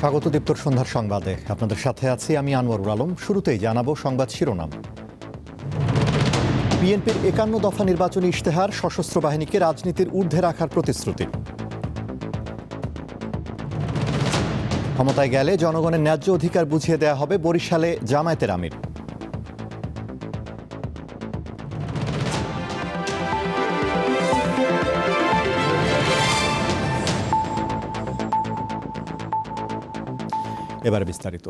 স্বাগত দীপ্তর সন্ধ্যার সংবাদে আপনাদের সাথে আছি আমি আনোয়ারুল আলম। শুরুতেই জানাবো সংবাদ শিরোনাম। বিএনপির ৫১ দফা নির্বাচনী ইশতেহার, সশস্ত্র বাহিনীকে রাজনীতির ঊর্ধ্বে রাখার প্রতিশ্রুতি। ক্ষমতায় গেলে জনগণের ন্যায্য অধিকার বুঝিয়ে দেয়া হবে, বরিশালে জামায়াতের আমির। এবারে বিস্তারিত।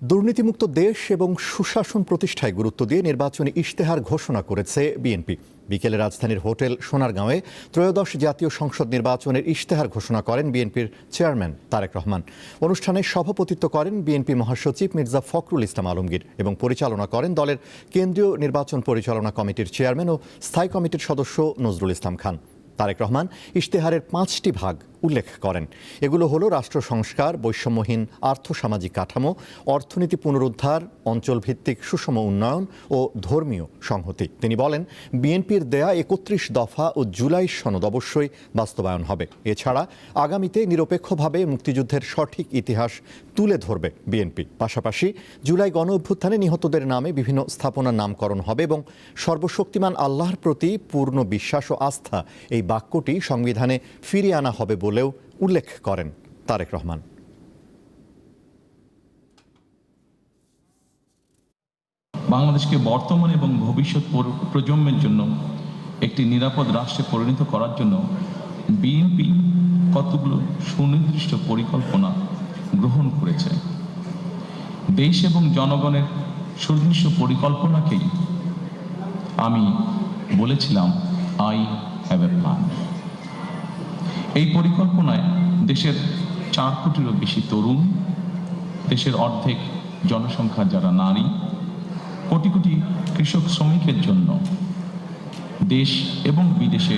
দুর্নীতিমুক্ত দেশ এবং সুশাসন প্রতিষ্ঠায় গুরুত্ব দিয়ে নির্বাচনী ইশতেহার ঘোষণা করেছে বিএনপি। বিকেলে রাজধানীর হোটেল সোনারগাঁওয়ে ত্রয়োদশ জাতীয় সংসদ নির্বাচনের ইশতেহার ঘোষণা করেন বিএনপির চেয়ারম্যান তারেক রহমান। অনুষ্ঠানে সভাপতিত্ব করেন বিএনপি মহাসচিব মির্জা ফখরুল ইসলাম আলমগীর এবং পরিচালনা করেন দলের কেন্দ্রীয় নির্বাচন পরিচালনা কমিটির চেয়ারম্যান ও স্থায়ী কমিটির সদস্য নজরুল ইসলাম খান। তারেক রহমান ইশতেহারের ৫টি ভাগ উল্লেখ করেন। এগুলো হলো রাষ্ট্র সংস্কার, বৈষম্যহীন আর্থসামাজিক কাঠামো, অর্থনীতি পুনরুদ্ধার, অঞ্চলভিত্তিক সুষম উন্নয়ন ও ধর্মীয় সংহতি। তিনি বলেন, বিএনপির দেয়া ৩১ দফা ও জুলাই সনদ অবশ্যই বাস্তবায়ন হবে। এছাড়া আগামীতে নিরপেক্ষভাবে মুক্তিযুদ্ধের সঠিক ইতিহাস তুলে ধরবে বিএনপি। পাশাপাশি জুলাই গণ অভ্যুত্থানে নিহতদের নামে বিভিন্ন স্থাপনার নামকরণ হবে এবং সর্বশক্তিমান আল্লাহর প্রতি পূর্ণ বিশ্বাস ও আস্থা, এই বাক্যটি সংবিধানে ফিরিয়ে আনা হবে বলেও উল্লেখ করেন তারেক রহমান। বাংলাদেশকে বর্তমান এবং ভবিষ্যৎ প্রজন্মের জন্য একটি নিরাপদ রাষ্ট্রে পরিণত করার জন্য বিএনপি কতগুলো সুনির্দিষ্ট পরিকল্পনা গ্রহণ করেছে। দেশ এবং জনগণের সুনির্দিষ্ট পরিকল্পনাকেই আমি বলেছিলাম আই হ্যাভ এ প্ল্যান। এই পরিকল্পনায় দেশের ৪ কোটিরও বেশি তরুণ, দেশের অর্ধেক জনসংখ্যা যারা নারী, কোটি কোটি কৃষক শ্রমিকের জন্য দেশ এবং বিদেশে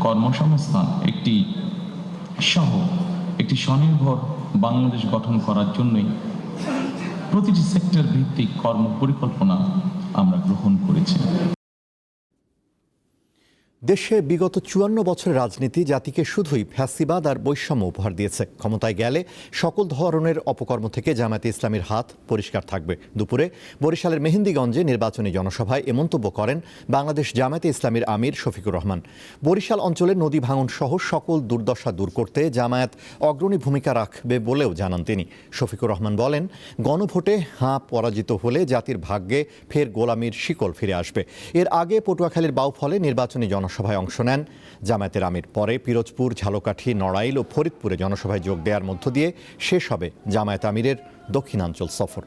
কর্মসংস্থান একটি স্বনির্ভর বাংলাদেশ গঠন করার জন্যই প্রতিটি সেক্টর ভিত্তিক কর্ম পরিকল্পনা আমরা গ্রহণ করেছি। দেশে বিগত ৫৪ বছরের রাজনীতি জাতিকে শুধুই ফ্যাসিবাদ আর বৈষম্য উপহার দিয়েছে। ক্ষমতায় গেলে সকল ধরনের অপকর্ম থেকে জামায়াতে ইসলামীর হাত পরিষ্কার থাকবে। দুপুরে বরিশালের মেহেন্দিগঞ্জে নির্বাচনী জনসভায় এ মন্তব্য করেন বাংলাদেশ জামায়াতে ইসলামীর আমির শফিকুর রহমান। বরিশাল অঞ্চলের নদী ভাঙন সহ সকল দুর্দশা দূর করতে জামায়াত অগ্রণী ভূমিকা রাখবে বলেও জানান তিনি। শফিকুর রহমান বলেন, গণভোটে হাঁ পরাজিত হলে জাতির ভাগ্যে ফের গোলামির শিকল ফিরে আসবে। এর আগে পটুয়াখালীর বাউফলে নির্বাচনী জনসভায় অংশ নেন জামায়াতের আমির। পরে পিরোজপুর, ঝালকাঠি, নড়াইল ও ফরিদপুরে জনসভায় যোগ দেওয়ার মধ্য দিয়ে শেষ হবে জামায়াত আমিরের দক্ষিণাঞ্চল সফর।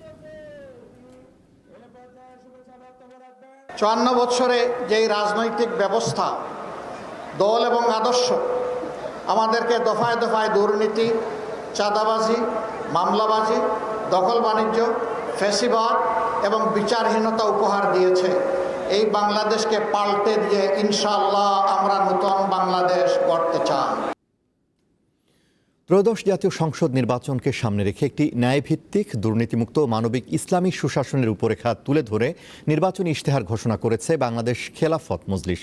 ৫৪ বছরে যেই রাজনৈতিক ব্যবস্থা, দল এবং আদর্শ আমাদেরকে দফায় দফায় দুর্নীতি, চাঁদাবাজি, মামলাবাজি, দখল বাণিজ্য, ফ্যাসিবাদ এবং বিচারহীনতা উপহার দিয়েছে, এই বাংলাদেশকে পাল্টে দিয়ে ইনশাআল্লাহ আমরা নতুন বাংলাদেশ গড়তে চাই। ত্রয়োদশ জাতীয় সংসদ নির্বাচনকে সামনে রেখে একটি ন্যায়ভিত্তিক, দুর্নীতিমুক্ত, মানবিক ইসলামী সুশাসনের রূপরেখা তুলে ধরে নির্বাচনী ইশতেহার ঘোষণা করেছে বাংলাদেশ খেলাফত মজলিস।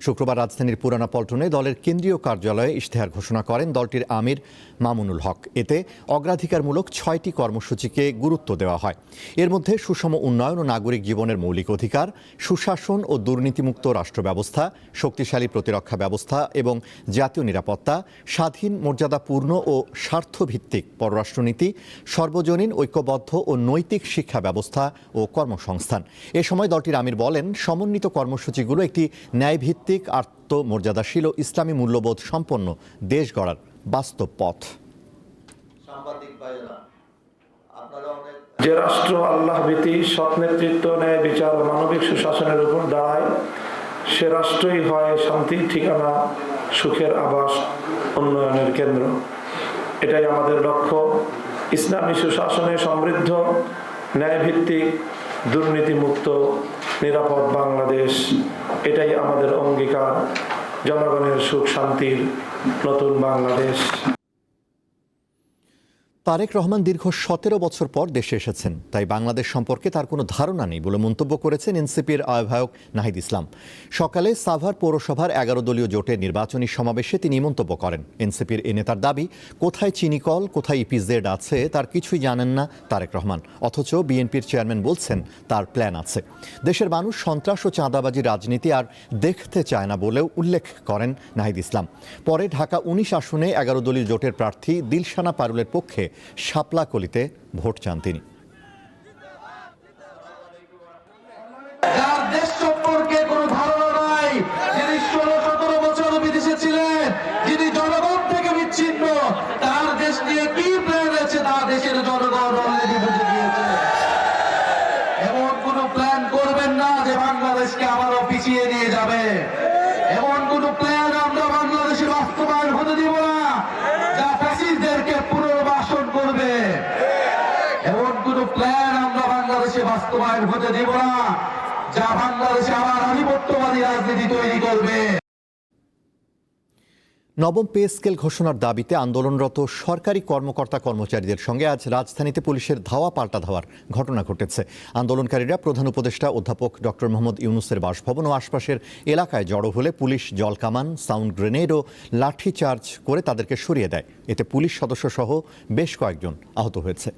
শুক্রবার রাজধানীর পুরানা পল্টনে দলের কেন্দ্রীয় কার্যালয়ে ইশতেহার ঘোষণা করেন দলটির আমির মামুনুল হক। এতে অগ্রাধিকারমূলক ৬টি কর্মসূচিকে গুরুত্ব দেওয়া হয়। এর মধ্যে সুষম উন্নয়ন ও নাগরিক জীবনের মৌলিক অধিকার, সুশাসন ও দুর্নীতিমুক্ত রাষ্ট্র ব্যবস্থা, শক্তিশালী প্রতিরক্ষা ব্যবস্থা এবং জাতীয় নিরাপত্তা, স্বাধীন, মর্যাদাপূর্ণ ও স্বার্থভিত্তিক পররাষ্ট্রনীতি, সর্বজনীন, ঐক্যবদ্ধ ও নৈতিক শিক্ষা ব্যবস্থা ও কর্মসংস্থান। এ সময় দলটির আমির বলেন, সমন্বিত কর্মসূচিগুলো একটি ন্যায়ভিত্তিক, আত্মমর্যাদাশীল ও ইসলামী মূল্যবোধ সম্পন্ন দেশ গড়ার বাস্তব পথ। যে রাষ্ট্র আল্লাহ ভীতি, সৎ নেতৃত্ব, ন্যায় বিচার ও মানবিক সুশাসনের উপর দাঁড়ায়, সে রাষ্ট্রই হয় শান্তির ঠিকানা, সুখের আবাস, উন্নয়নের কেন্দ্র। এটাই আমাদের লক্ষ্য। ইসলামী সুশাসনে সমৃদ্ধ, ন্যায়ভিত্তিক, দুর্নীতিমুক্ত, নিরাপদ বাংলাদেশ, এটাই আমাদের অঙ্গীকার। জনগণের সুখ শান্তির নতুন বাংলাদেশ। তারেক রহমান দীর্ঘ 17 বছর পর দেশে এসেছেন, তাই বাংলাদেশ সম্পর্কে তার কোনো ধারণা নেই বলে মন্তব্য করেছেন এনসিপির আহ্বায়ক নাহিদ ইসলাম। সকালে সাভার পৌরসভার 11 দলীয় জোটের নির্বাচনী সমাবেশে তিনি মন্তব্য করেন। এনসিপির এ নেতার দাবি, কোথায় চিনিকল, কোথায় ইপিজেড আছে তার কিছুই জানেন না তারেক রহমান, অথচ বিএনপির চেয়ারম্যান বলছেন তার প্ল্যান আছে। দেশের মানুষ সন্ত্রাস ও চাঁদাবাজি রাজনীতি আর দেখতে চায় না বলেও উল্লেখ করেন নাহিদ ইসলাম। পরে ঢাকা 19 আসনে 11 দলীয় জোটের প্রার্থী দিলশানা পারুলের পক্ষে শাপলাকলিতে ভোট চান তিনি। যার দেশ সম্পর্কে কোনো ধারণা নাই, যিনি 16-17 বছর বিদেশে ছিলেন, যিনি জনগণ থেকে বিচ্ছিন্ন, তার দেশ নিয়ে কি প্ল্যান আছে তার দেশের জনগণ অলরেডি বুঝে গিয়েছে। এমন কোন প্ল্যান করবেন না যে বাংলাদেশকে আবারও পিছিয়ে নিয়ে যাবে। এমন কোন প্ল্যান আমরা বাংলাদেশে বাস্তবায়ন হতে দিব না যা ফ্যাসিস্টদেরকে পুনর্বাসন করবে। এমন কোন প্ল্যান আমরা বাংলাদেশে বাস্তবায়ন হতে দিব না যা বাংলাদেশে আবার আধিপত্যবাদী রাজনীতি তৈরি করবে। নবম পে স্কেল ঘোষণার দাবিতে আন্দোলনরত সরকারি কর্মকর্তা কর্মচারীদের সঙ্গে আজ রাজধানীতে পুলিশের ধাওয়া পাল্টা ধাওয়ার ঘটনা ঘটেছে। আন্দোলনকারীরা প্রধান উপদেষ্টা অধ্যাপক ডক্টর মোহাম্মদ ইউনূসের বাসভবন ও আশপাশের এলাকায় জড়ো হলে পুলিশ জলকামান, সাউন্ড গ্রেনেড ও লাঠিচার্জ করে তাদেরকে সরিয়ে দেয়। এতে পুলিশ সদস্য সহ বেশ কয়েকজন আহত হয়েছে।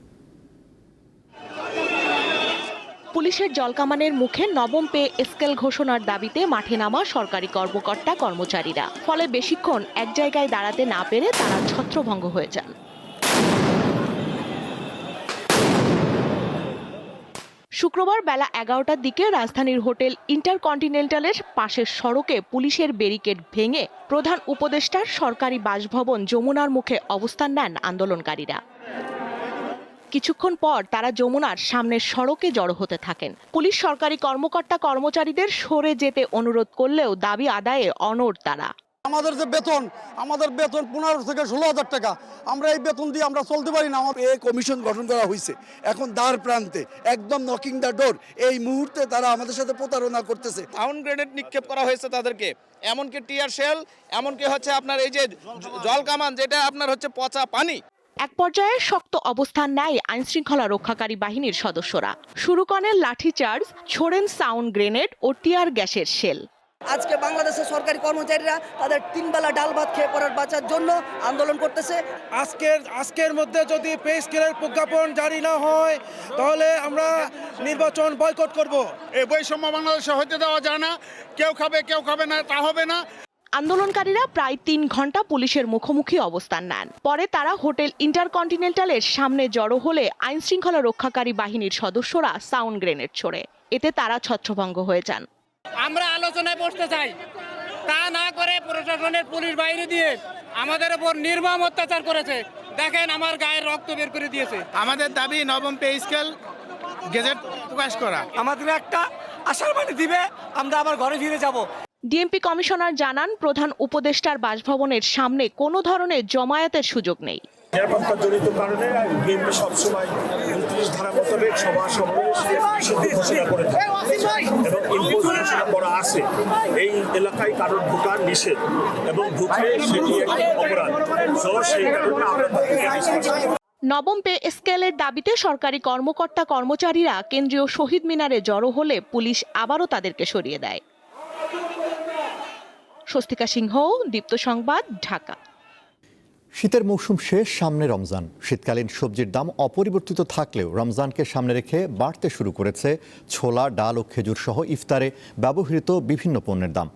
পুলিশের জলকামানের মুখে নবম পে স্কেল ঘোষণার দাবিতে মাঠে নামা সরকারি কর্মকর্তা কর্মচারীরা, ফলে বেশিক্ষণ এক জায়গায় দাঁড়াতে না পেরে তারা ছত্রভঙ্গ হয়ে যান। শুক্রবার বেলা 11টার দিকে রাজধানীর হোটেল ইন্টারকন্টিনেন্টালের পাশের সড়কে পুলিশের ব্যারিকেড ভেঙে প্রধান উপদেষ্টার সরকারি বাসভবন যমুনার মুখে অবস্থান নেন আন্দোলনকারীরা। কিছুক্ষণ পর তারা যমুনার সামনের সড়কে জড়ো হতে থাকেন। পুলিশ সরকারি কর্মকর্তা কর্মচারীদের সরে যেতে অনুরোধ করলেও দাবি আদায়ে অনড় তারা। আমাদের যে বেতন, আমাদের বেতন 15 থেকে 16,000 টাকা, আমরা এই বেতন দিয়ে আমরা চলতে পারি না। এই কমিশন গঠন করা হয়েছে, এখন দ্বার প্রান্তে একদম নকিং দ্য ডোর। এই মুহূর্তে তারা আমাদের সাথে প্রতারণা করতেছে। সাউন্ড গ্রেনেড নিক্ষেপ করা হয়েছে তাদেরকে, এমনকি টিয়ার শেল, এমনকি হচ্ছে আপনার এই যে জল কামান, যেটা আপনার হচ্ছে পচা পানি। এক পর্যায়ে শক্ত অবস্থান নেয় আইনশৃঙ্খলা রক্ষাকারী বাহিনীর সদস্যরা। শুরু করেন লাঠিচার্জ, ছোড়েন সাউন্ড গ্রেনেড ও টিয়ার গ্যাসের শেল। আজকে বাংলাদেশের সরকারি কর্মচারীরা তাদের 3 বেলা ডাল ভাত খেয়ে পড়ার বাঁচার জন্য আন্দোলন করতেছে। আজকের মধ্যে যদি পে স্কেলের প্রজ্ঞাপন জারি না হয় তাহলে আমরা নির্বাচন বয়কট করব। এই বৈষম্য বাংলাদেশে হতে দেওয়া যায় না। কেউ খাবে না, তা হবে না। আন্দোলনকারীরা প্রায় 3 ঘন্টা পুলিশের মুখোমুখি অবস্থান নেন। পরে তারা হোটেল ইন্টারকন্টিনেন্টালের সামনে জড়ো হলে আইনশৃঙ্খলা রক্ষাকারী বাহিনীর সদস্যরা সাউন্ড গ্রেনেড ছোড়ে। এতে তারা ছত্রভঙ্গ হয়ে যান। আমরা আলোচনায় বসতে চাই, তা না করে প্রশাসনের পুলিশ বাইরে দিয়ে আমাদের উপর নির্মম অত্যাচার করেছে। দেখেন, আমার গায়ের রক্ত বের করে দিয়েছে। আমাদের দাবি নবম পে স্কেল গেজেট প্রকাশ করা। আমাদের একটা আশার বাণী দিবে, আমরা আবার ঘরে ফিরে যাব। ডিএমপি কমিশনার জানান, প্রধান উপদেষ্টার বাসভবনের সামনে কোনো ধরনের জমায়েতের সুযোগ নেই। নিরাপত্তাজনিত কারণে বিএনপি সবসময় 29 ধারা মোতাবেক সভা সমাবেশ নিষিদ্ধ ঘোষণা করে থাকে এবং ইম্পোজ ঘোষণা করা আছে। এই এলাকায় কারোর ঢোকার নিষেধ এবং ঢুকলে সেটি একটি অপরাধ। সেই কারণে আমরা নবম পে স্কেলের দাবিতে সরকারি কর্মকর্তা কর্মচারীরা কেন্দ্রীয় শহীদ মিনারে জড়ো হলে পুলিশ আবারও তাদেরকে সরিয়ে দেয়। স্বস্তিকা সিংহ, দীপ্ত সংবাদ, ঢাকা। শীতের মৌসুম শেষ, সামনে রমজান। শীতকালীন সবজির দাম অপরিবর্তিত থাকলেও রমজানকে সামনে রেখে বাড়তে শুরু করেছে ছোলা, ডাল ও খেজুর সহ ইফতারে ব্যবহৃত বিভিন্ন পণ্যের দাম।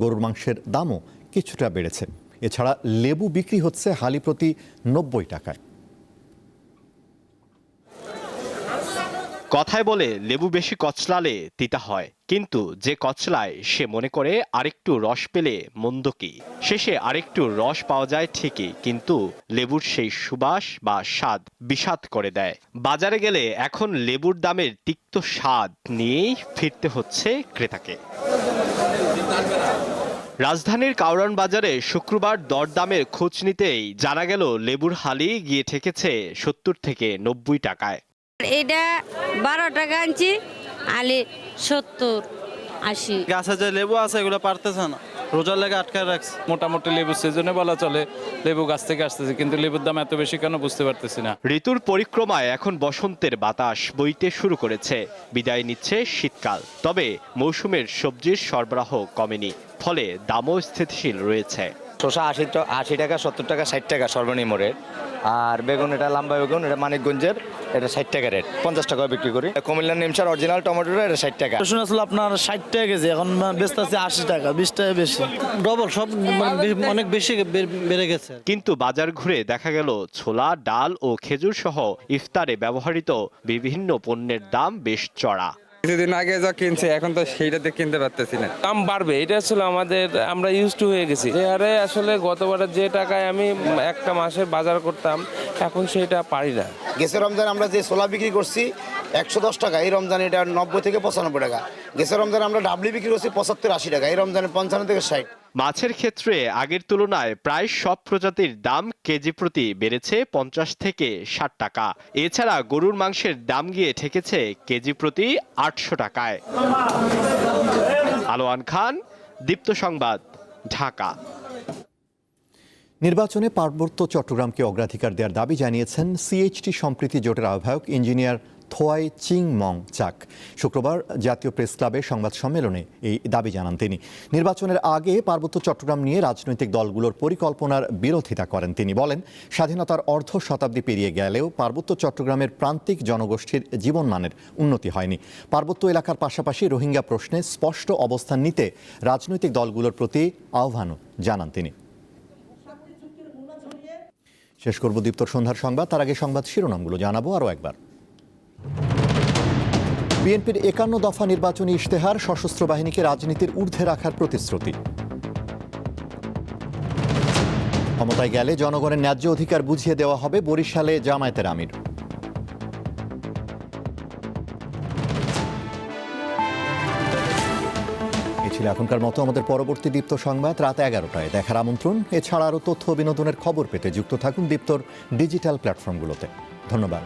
গরুর মাংসের দামও কিছুটা বেড়েছে। এছাড়া লেবু বিক্রি হচ্ছে হালি প্রতি 90 টাকায়। কথায় বলে লেবু বেশি কচলালে তিতা হয়, কিন্তু যে কচলায় সে মনে করে আরেকটু রস পেলে মন্দ কি। শেষে আরেকটু রস পাওয়া যায় ঠিকই, কিন্তু লেবুর সেই সুবাস বা স্বাদ বিষাদ করে দেয়। বাজারে গেলে এখন লেবুর দামের তিক্ত স্বাদ নিয়েই ফিরতে হচ্ছে ক্রেতাকে। রাজধানীর কাউরান বাজারে শুক্রবার দরদামের খোঁজ নিতেই জানা গেল লেবুর হালি গিয়ে ঠেকেছে 70 থেকে 90 টাকায়। এটা 12 টাকা আনছি, আলি 70-80। গাছে যে লেবু আছে এগুলো পারতেছে না, রোজার লেগে আটকায় রাখছে। মোটামুটি লেবুর সিজনে বলা চলে, লেবু গাছ থেকে আসতেছে, কিন্তু লেবুর দাম এত বেশি কেন বুঝতে পারতেছি না। ঋতুর পরিক্রমায় এখন বসন্তের বাতাস বইতে শুরু করেছে, বিদায় নিচ্ছে শীতকাল। তবে মৌসুমের সবজির সরবরাহ কমেনি, ফলে দামও স্থিতিশীল রয়েছে। শসা 80 টাকা, 70 টাকা, 60 টাকা সর্বনিম্ন রেট। আর বেগুন, এটা লম্বা বেগুন, এটা মানিকগঞ্জের, এটা 60 টাকা রেট, 50 টাকা বিক্রি করি। কুমিল্লার নিমসার অরিজিনাল টমেটোটা এটা 60 টাকা। রসুন আসলে আপনার 60 টাকা কেজি, এখন বেচতে আছে 80 টাকা, 20 টাকা বেশি, ডবল সব অনেক বেশি বেড়ে গেছে। কিন্তু বাজার ঘুরে দেখা গেল ছোলা, ডাল ও খেজুর সহ ইফতারে ব্যবহৃত বিভিন্ন পণ্যের দাম বেশ চড়া। কিছুদিন আগে যা কিনছে এখন তো সেইটাতে কিনতে পারতেছি না। দাম বাড়বে, এটা আসলে আমরা ইউজ টু হয়ে গেছি। যে হারে আসলে গতবারে যে টাকায় আমি একটা মাসের বাজার করতাম, এখন সেটা পারি না। গেছে রমজান আমরা যে ছোলা বিক্রি করছি 110 টাকা, এই রমজান এটা 90 থেকে 95 টাকা। গেছে রমজান আমরা ডাবলি বিক্রি করছি 75-80 টাকা, এই রমজানে 55 থেকে 60। মাছের ক্ষেত্রে আগের তুলনায় প্রায় সব প্রজাতির দাম কেজি প্রতি বেড়েছে 50 থেকে 60 টাকা। এছাড়া গরুর মাংসের দাম গিয়ে ঠেকেছে কেজি প্রতি 800 টাকায়। আলোয়ান খান, দীপ্ত সংবাদ, ঢাকা। নির্বাচনে পার্বত্য চট্টগ্রামকে অগ্রাধিকার দেওয়ার দাবি জানিয়েছেন সিএইচটি সম্প্রীতি জোটের আহ্বায়ক ইঞ্জিনিয়ার থোয়াই চিং মং চাক। শুক্রবার জাতীয় প্রেস ক্লাবে সংবাদ সম্মেলনে এই দাবি জানান তিনি। নির্বাচনের আগে পার্বত্য চট্টগ্রাম নিয়ে রাজনৈতিক দলগুলোর পরিকল্পনার বিরোধিতা করেন তিনি। বলেন, স্বাধীনতার অর্ধ শতাব্দী পেরিয়ে গেলেও পার্বত্য চট্টগ্রামের প্রান্তিক জনগোষ্ঠীর জীবনমানের উন্নতি হয়নি। পার্বত্য এলাকার পাশাপাশি রোহিঙ্গা প্রশ্নে স্পষ্ট অবস্থান নিতে রাজনৈতিক দলগুলোর প্রতি আহ্বানও জানান তিনি। শেষ করব দীপ্তর সন্ধ্যার সংবাদ, তার আগে সংবাদ শিরোনামগুলো জানাবো আরও একবার। বিএনপির 51 দফা নির্বাচনী ইশতেহার, সশস্ত্র বাহিনীকে রাজনীতির ঊর্ধ্বে রাখার প্রতিশ্রুতি। ক্ষমতায় গেলে জনগণের ন্যায্য অধিকার বুঝিয়ে দেওয়া হবে, বরিশালে জামায়াতের আমির। এ ছিল এখনকার মতো আমাদের পরবর্তী দীপ্ত সংবাদ রাত 11টায় দেখার আমন্ত্রণ। এছাড়া আরও তথ্য বিনোদনের খবর পেতে যুক্ত থাকুন দীপ্তর ডিজিটাল প্ল্যাটফর্মগুলোতে। ধন্যবাদ।